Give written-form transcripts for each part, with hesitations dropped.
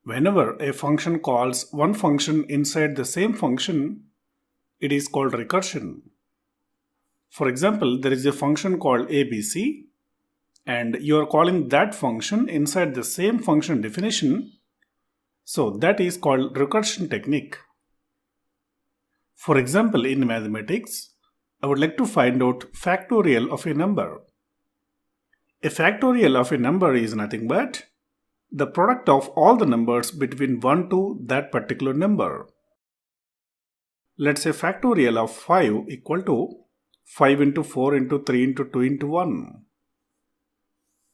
Whenever a function calls one function inside the same function, it is called recursion. For example, there is a function called ABC, and you are calling that function inside the same function definition, so that is called recursion technique. For example, in mathematics, I would like to find out factorial of a number. A factorial of a number is nothing but the product of all the numbers between 1 to that particular number. Let's say factorial of 5 equal to 5 into 4 into 3 into 2 into 1.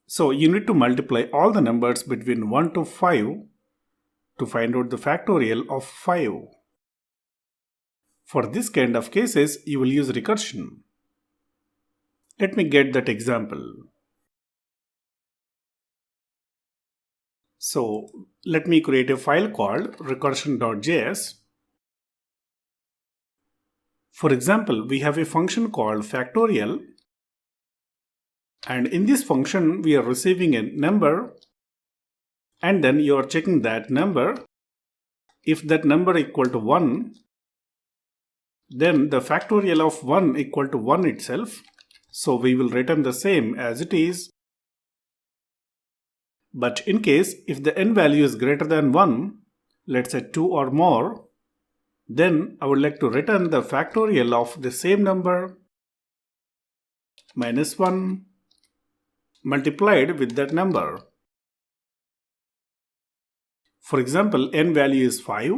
So you need to multiply all the numbers between 1 to 5 to find out the factorial of 5. For this kind of cases, you will use recursion. Let me get that example. So let me create a file called recursion.js. For example, we have a function called factorial, and in this function we are receiving a number, and then you are checking that number. If that number equal to 1, then the factorial of 1 equal to 1 itself, so we will return the same as it is. But in case if the n value is greater than 1, let's say 2 or more, then I would like to return the factorial of the same number minus 1 multiplied with that number. For example, n value is 5,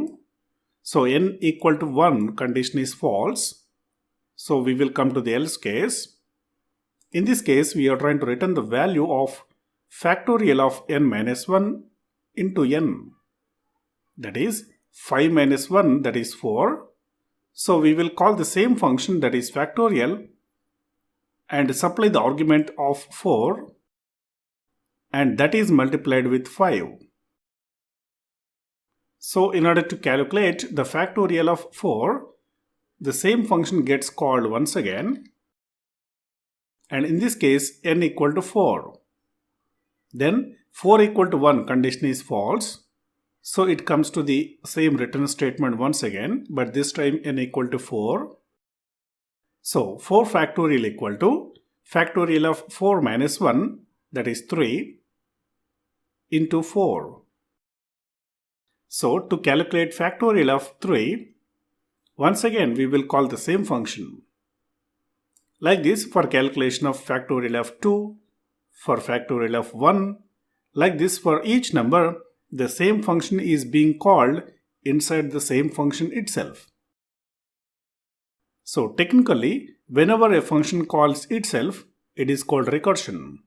so n equal to 1 condition is false, so we will come to the else case. In this case, we are trying to return the value of factorial of n minus 1 into n, that is 5 minus 1, that is 4. So we will call the same function, that is factorial, and supply the argument of 4, and that is multiplied with 5. So in order to calculate the factorial of 4, the same function gets called once again, and in this case n equal to 4. Then 4 equal to 1 condition is false, so it comes to the same return statement once again, but this time n equal to 4. So 4 factorial equal to factorial of 4 minus 1, that is 3, into 4. So to calculate factorial of 3, once again we will call the same function. Like this for calculation of factorial of 2, for factorial of 1, like this for each number, the same function is being called inside the same function itself. So technically, whenever a function calls itself, it is called recursion.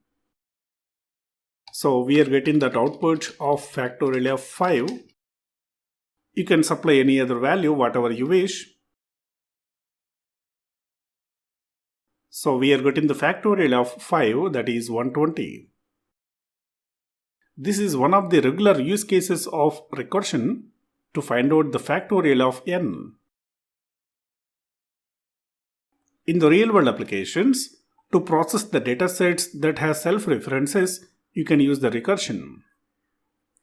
So we are getting that output of factorial of 5. You can supply any other value, whatever you wish. So we are getting the factorial of 5, that is 120. This is one of the regular use cases of recursion to find out the factorial of n. In the real-world applications, to process the datasets that have self-references, you can use the recursion.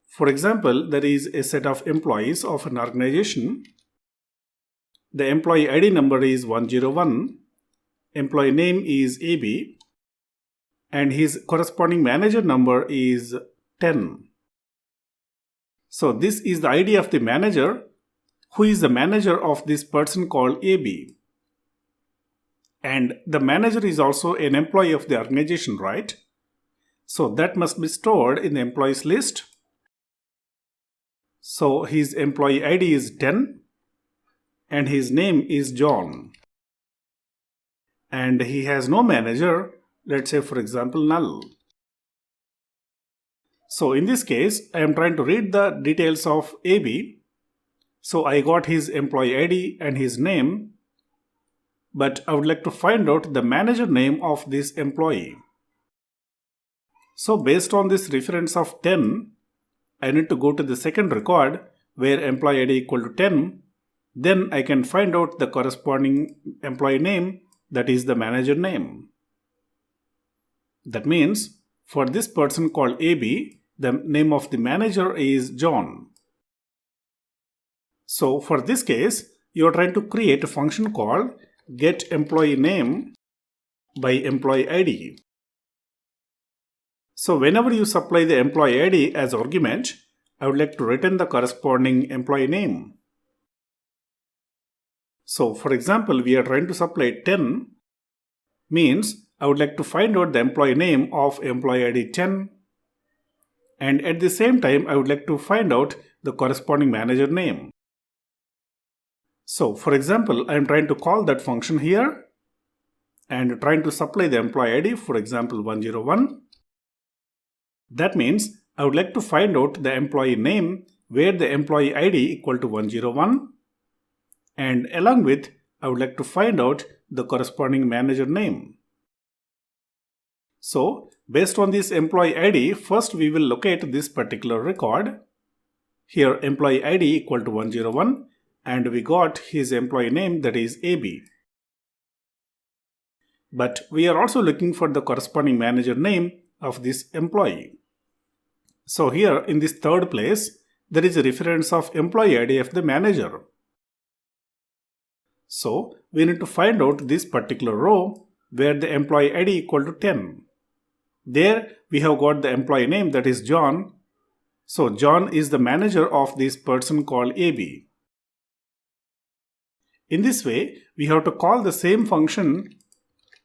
For example, there is a set of employees of an organization. The employee ID number is 101. Employee name is AB, and his corresponding manager number is 10. So this is the ID of the manager, who is the manager of this person called AB. And the manager is also an employee of the organization, right? So that must be stored in the employees list. So his employee ID is 10 and his name is John. And he has no manager, let's say for example null. So in this case, I am trying to read the details of AB. So I got his employee ID and his name, but I would like to find out the manager name of this employee. So based on this reference of 10, I need to go to the second record where employee ID equal to 10. Then I can find out the corresponding employee name, that is the manager name. That means for this person called AB, the name of the manager is John. So for this case, you are trying to create a function called getEmployeeName by employee ID. So whenever you supply the employee ID as argument, I would like to return the corresponding employee name. So for example, we are trying to supply 10, means I would like to find out the employee name of employee ID 10, and at the same time I would like to find out the corresponding manager name. So for example, I am trying to call that function here and trying to supply the employee ID, for example 101. That means I would like to find out the employee name where the employee ID equal to 101, and along with I would like to find out the corresponding manager name. So based on this employee ID, first we will locate this particular record. Here employee ID equal to 101, and we got his employee name, that is AB. But we are also looking for the corresponding manager name of this employee. So here in this third place, there is a reference of employee ID of the manager. So we need to find out this particular row where the employee ID equal to 10. There we have got the employee name, that is John. So John is the manager of this person called AB. In this way, we have to call the same function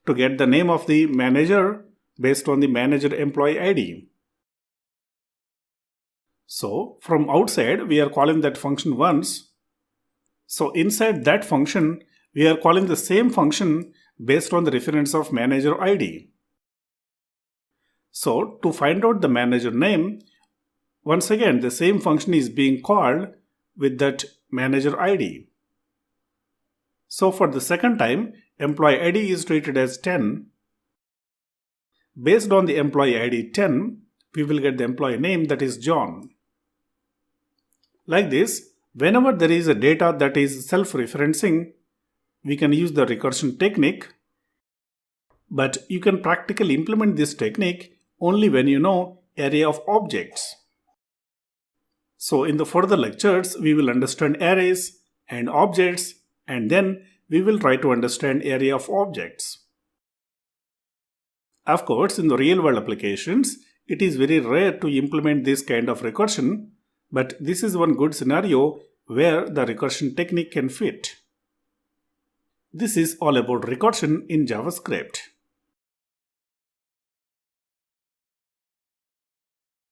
to get the name of the manager based on the manager employee ID. So from outside, we are calling that function once. So inside that function, we are calling the same function based on the reference of manager ID. So to find out the manager name, once again the same function is being called with that manager ID. So for the second time, employee ID is treated as 10. Based on the employee ID 10, we will get the employee name, that is John. Like this, whenever there is a data that is self-referencing, we can use the recursion technique, but you can practically implement this technique only when you know array of objects. So in the further lectures, we will understand arrays and objects, and then we will try to understand array of objects. Of course, in the real-world applications, it is very rare to implement this kind of recursion, but this is one good scenario where the recursion technique can fit. This is all about recursion in JavaScript.